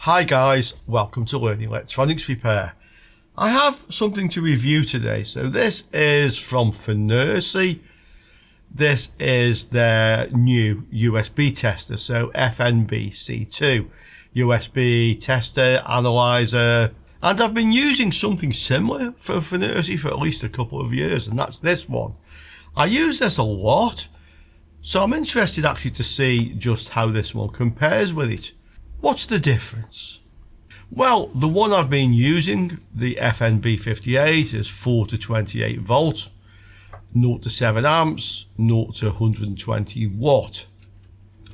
Hi guys, welcome to Learning Electronics Repair. I have something to review today. So this is from FNIRSI. This is their new USB tester, so FNB-C2 USB tester, analyzer, and I've been using something similar for FNIRSI for at least a couple of years, and that's this one. I use this a lot, so I'm interested actually to see just how this one compares with it. What's the difference? Well, the one I've been using, the FNB-58, is 4 to 28 volt, 0 to 7 amps, 0 to 120 watt.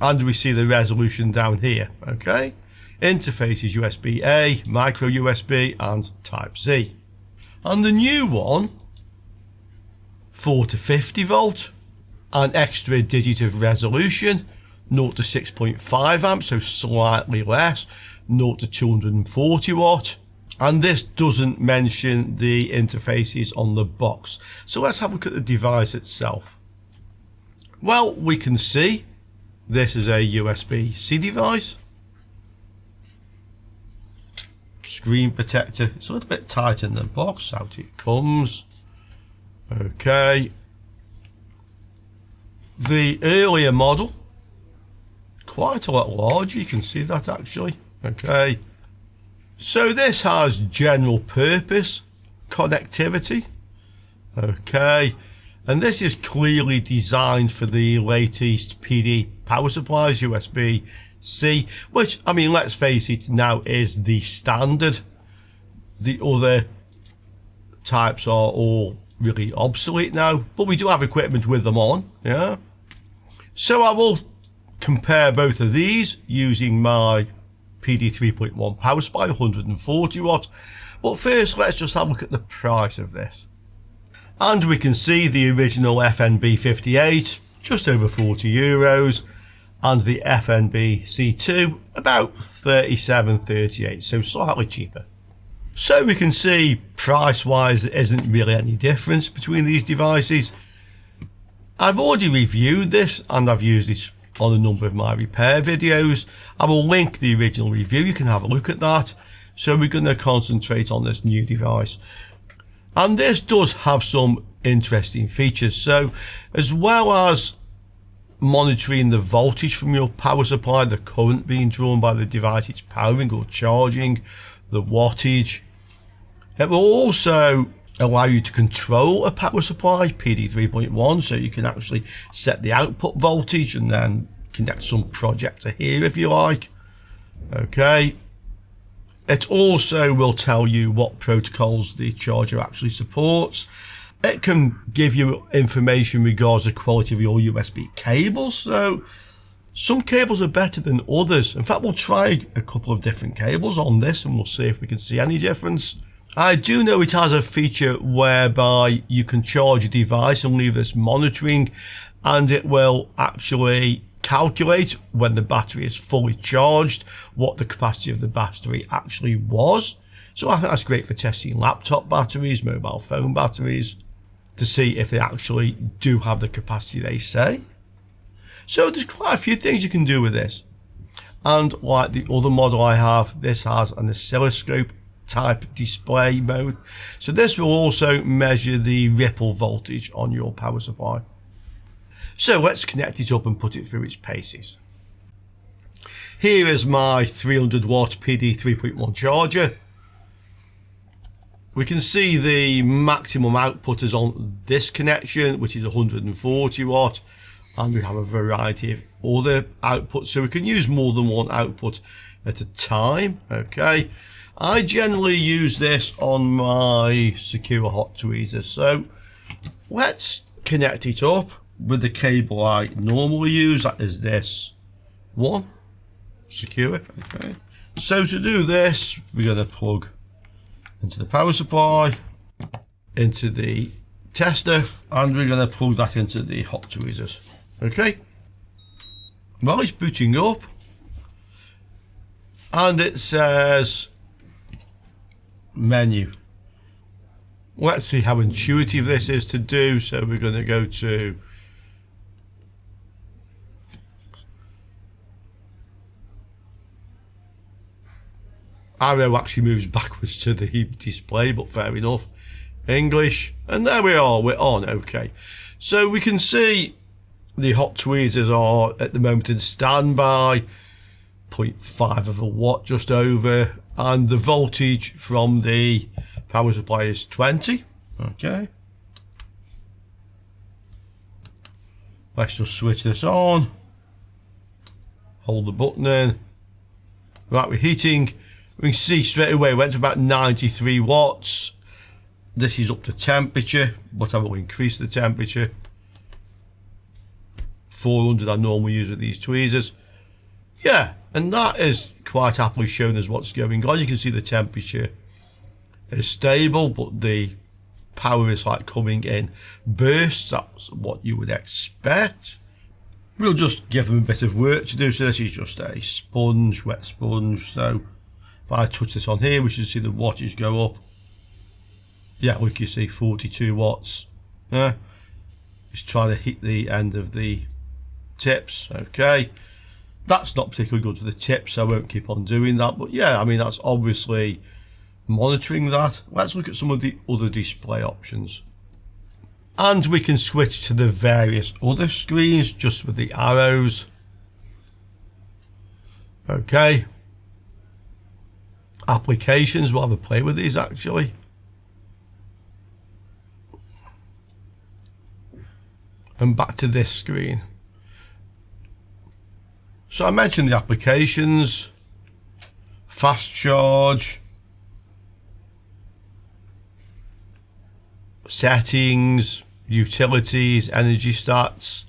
And we see the resolution down here, okay? Interface is USB-A, micro USB, and Type-C. And the new one, 4 to 50 volt, an extra digit of resolution, 0 to 6.5 amps, so slightly less, 0 to 240 watt. And this doesn't mention the interfaces on the box. So let's have a look at the device itself. Well, we can see this is a USB-C device. Screen protector. It's a little bit tight in the box. Out it comes. Okay. The earlier model, quite a lot larger, you can see that actually. Okay, so this has general purpose connectivity. Okay, and this is clearly designed for the latest PD power supplies, USB-C, which, I mean, let's face it, now is the standard. The other types are all really obsolete now, but we do have equipment with them on, yeah. So I will compare both of these using my PD 3.1 power supply, 140 watt. But first, let's just have a look at the price of this. And we can see the original FNB-58, just over €40, and the FNB-C2, about 37-38, so slightly cheaper. So we can see price-wise, there isn't really any difference between these devices. I've already reviewed this, and I've used it on a number of my repair videos. I will link the original review, you can have a look at that. So we're going to concentrate on this new device. And this does have some interesting features. So as well as monitoring the voltage from your power supply, the current being drawn by the device it's powering or charging, the wattage, it will also allow you to control a power supply, PD 3.1, so you can actually set the output voltage and then connect some projector here if you like. Okay. It also will tell you what protocols the charger actually supports. It can give you information regards the quality of your USB cables. So some cables are better than others. In fact, we'll try a couple of different cables on this and we'll see if we can see any difference. I do know it has a feature whereby you can charge a device and leave this monitoring, and it will actually calculate when the battery is fully charged what the capacity of the battery actually was. So I think that's great for testing laptop batteries, mobile phone batteries, to see if they actually do have the capacity they say. So there's quite a few things you can do with this. And like the other model I have, this has an oscilloscope type display mode, so this will also measure the ripple voltage on your power supply. So let's connect it up and put it through its paces. Here is my 300 watt PD 3.1 charger. We can see the maximum output is on this connection, which is 140 watt, and we have a variety of other outputs, so we can use more than one output at a time. Okay, I generally use this on my secure hot tweezers, so let's connect it up with the cable I normally use. That is this one, secure. Okay, so to do this, we're going to plug into the power supply, into the tester, and we're going to plug that into the hot tweezers. Okay, well, it's booting up and it says menu. Let's see how intuitive this is to do. So we're going to go to arrow actually moves backwards to the display, but fair enough. English, and there we are, we're on. Okay, so we can see the hot tweezers are at the moment in standby, 0.5 of a watt, just over, and the voltage from the power supply is 20. Okay, let's just switch this on, hold the button in. Right, we're heating. We can see straight away it went to about 93 watts. This is up to temperature, but I will increase the temperature. 400 I normally use with these tweezers. Yeah, and that is quite happily shown as what's going on. You can see the temperature is stable, but the power is like coming in bursts. That's what you would expect. We'll just give them a bit of work to do. So this is just a sponge, wet sponge. So if I touch this on here, we should see the wattage go up. Yeah, we can see 42 watts. Yeah, just trying to hit the end of the tips. Okay, that's not particularly good for the tips, so I won't keep on doing that. But yeah, I mean, that's obviously monitoring that. Let's look at some of the other display options. And we can switch to the various other screens just with the arrows. Okay. Applications, we'll have a play with these actually. And back to this screen. So I mentioned the applications, fast charge, settings, utilities, energy stats,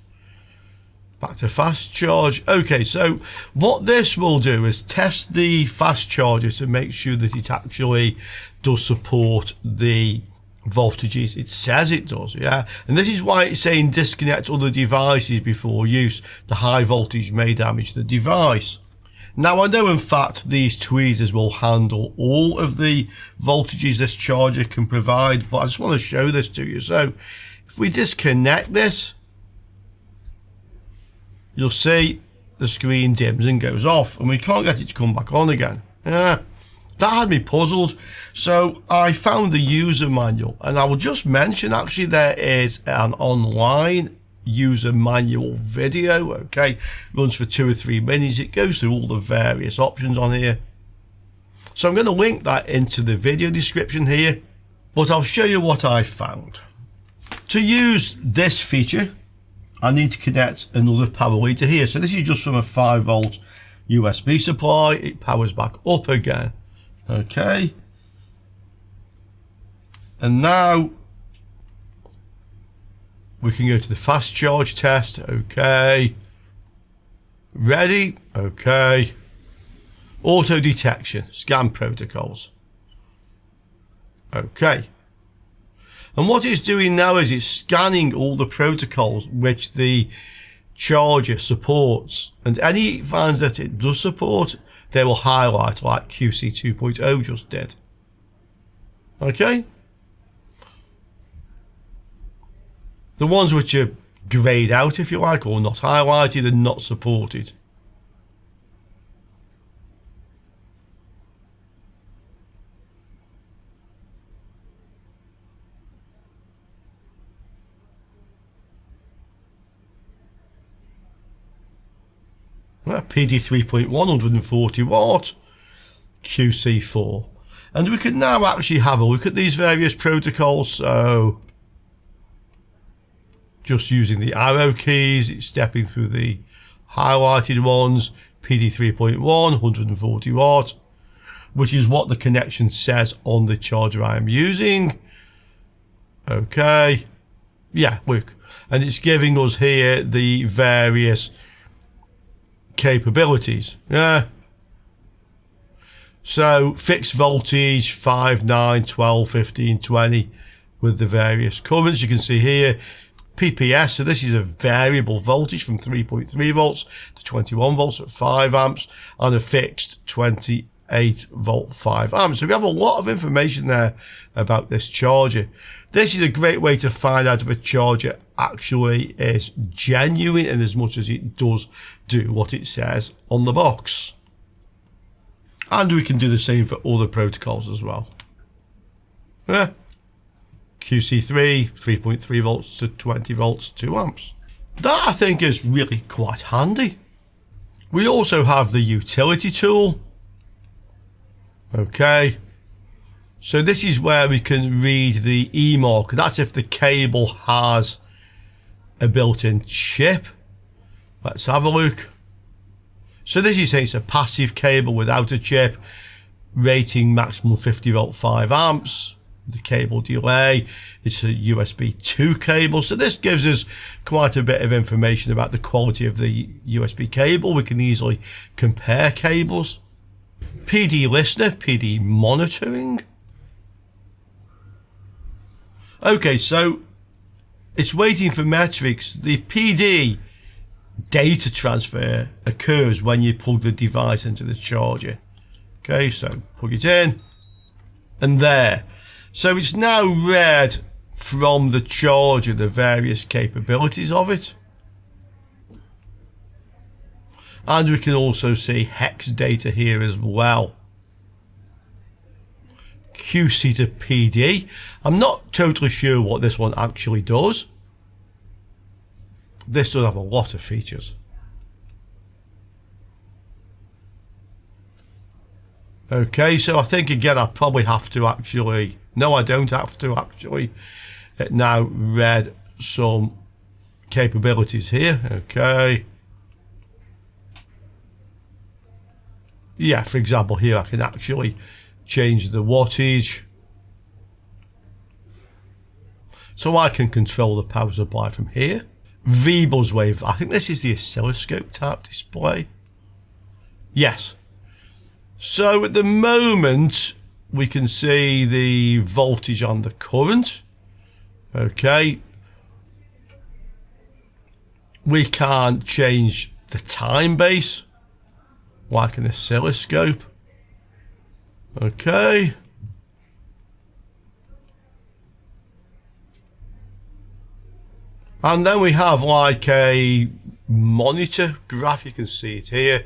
back to fast charge. Okay, so what this will do is test the fast charger to make sure that it actually does support the voltages it says it does. Yeah, and this is why it's saying disconnect other devices before use. The high voltage may damage the device. Now I know in fact these tweezers will handle all of the voltages this charger can provide, but I just want to show this to you. So if we disconnect this, you'll see the screen dims and goes off, and we can't get it to come back on again. Yeah, that had me puzzled. So I found the user manual, and I will just mention actually there is an online user manual video. Okay, runs for 2 or 3 minutes. It goes through all the various options on here, so I'm going to link that into the video description here, but I'll show you what I found. To use this feature, I need to connect another power lead here. So this is just from a 5-volt USB supply. It powers back up again. Okay, and now we can go to the fast charge test. Okay, ready. Okay, auto detection, scan protocols. Okay, and what it's doing now is it's scanning all the protocols which the charger supports, and any it finds that it does support, they will highlight like QC 2.0 just did. Okay, the ones which are greyed out, if you like, or not highlighted and not supported. PD 3.1, 140 watt, QC4. And we can now actually have a look at these various protocols. So just using the arrow keys, it's stepping through the highlighted ones. PD 3.1, 140 watt, which is what the connection says on the charger I am using. Okay, yeah, look, and it's giving us here the various capabilities. Yeah, so fixed voltage 5, 9, 12, 15, 20 with the various currents. You can see here PPS, so this is a variable voltage from 3.3 volts to 21 volts at 5 amps, and a fixed 28 volt 5 amps. So we have a lot of information there about this charger. This is a great way to find out if a charger actually is genuine, and as much as it does do what it says on the box. And we can do the same for other protocols as well. Yeah. QC3, 3.3 volts to 20 volts, 2 amps. That I think is really quite handy. We also have the utility tool. Okay. So this is where we can read the E-mark. That's if the cable has a built-in chip. Let's have a look. So this is saying it's a passive cable without a chip, rating maximum 50 volt 5 amps. The cable delay, it's a USB 2 cable. So this gives us quite a bit of information about the quality of the USB cable. We can easily compare cables. PD listener, PD monitoring. Okay, so it's waiting for metrics. The PD data transfer occurs when you plug the device into the charger. Okay, so plug it in and there. So it's now read from the charger the various capabilities of it. And we can also see hex data here as well. QC to PD. I'm not totally sure what this one actually does. This does have a lot of features. Okay, so I think again I probably have to actually, no I don't have to actually, it now read some capabilities here. Okay. Yeah, for example here I can actually change the wattage. So I can control the power supply from here. VBuzz wave, I think this is the oscilloscope type display. Yes. So at the moment we can see the voltage on the current. Okay. We can't change the time base like an oscilloscope. Okay. And then we have like a monitor graph, you can see it here.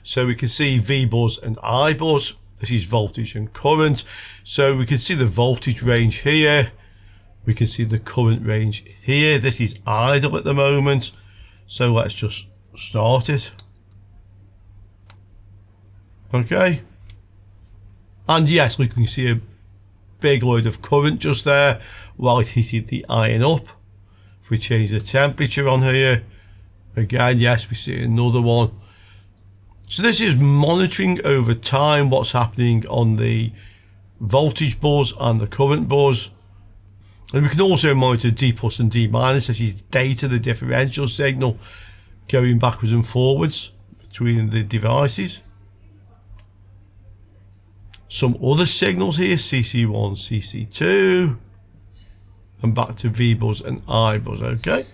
So we can see VBuzz and IBuzz. This is voltage and current. So we can see the voltage range here. We can see the current range here. This is idle at the moment. So let's just start it. Okay. And yes, we can see a big load of current just there while it heated the iron up. If we change the temperature on here, again, yes, we see another one. So this is monitoring over time what's happening on the voltage buzz and the current buzz. And we can also monitor D plus and D minus. This is data, the differential signal going backwards and forwards between the devices. Some other signals here, CC1, CC2, and back to VBuzz and IBuzz, okay?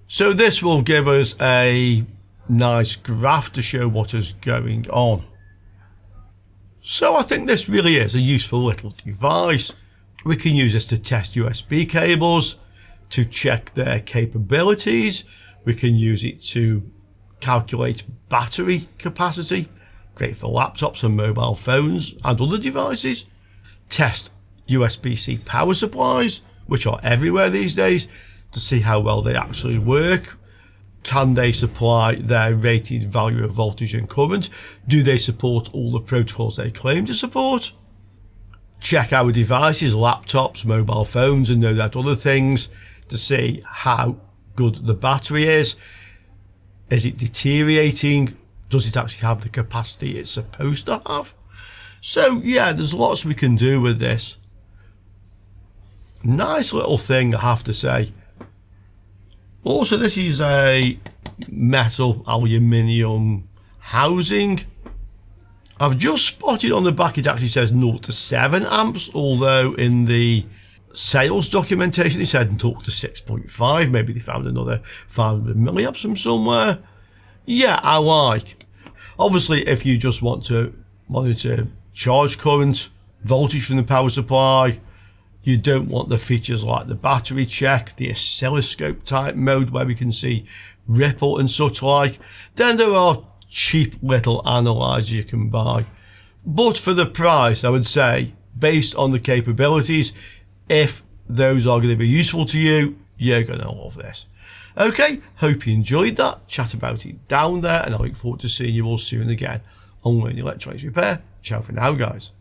So this will give us a nice graph to show what is going on. So I think this really is a useful little device. We can use this to test USB cables, to check their capabilities. We can use it to calculate battery capacity, great for laptops and mobile phones and other devices. Test USB-C power supplies, which are everywhere these days, to see how well they actually work. Can they supply their rated value of voltage and current? Do they support all the protocols they claim to support? Check our devices, laptops, mobile phones, and no doubt other things to see how good the battery is. Is it deteriorating? Does it actually have the capacity it's supposed to have? So yeah, there's lots we can do with this. Nice little thing, I have to say. Also, this is a metal aluminium housing. I've just spotted on the back it actually says 0 to 7 amps, although in the sales documentation it said 0 to 6.5. Maybe they found another 500 milliamps from somewhere. Yeah, I like. Obviously, if you just want to monitor charge current, voltage from the power supply, You don't want the features like the battery check, the oscilloscope type mode where we can see ripple and such like, then there are cheap little analyzers you can buy. But for the price, I would say, based on the capabilities, if those are going to be useful to you, you're going to love this. Okay, hope you enjoyed that. Chat about it down there, and I look forward to seeing you all soon again on Learning Electronics Repair. Ciao for now, guys.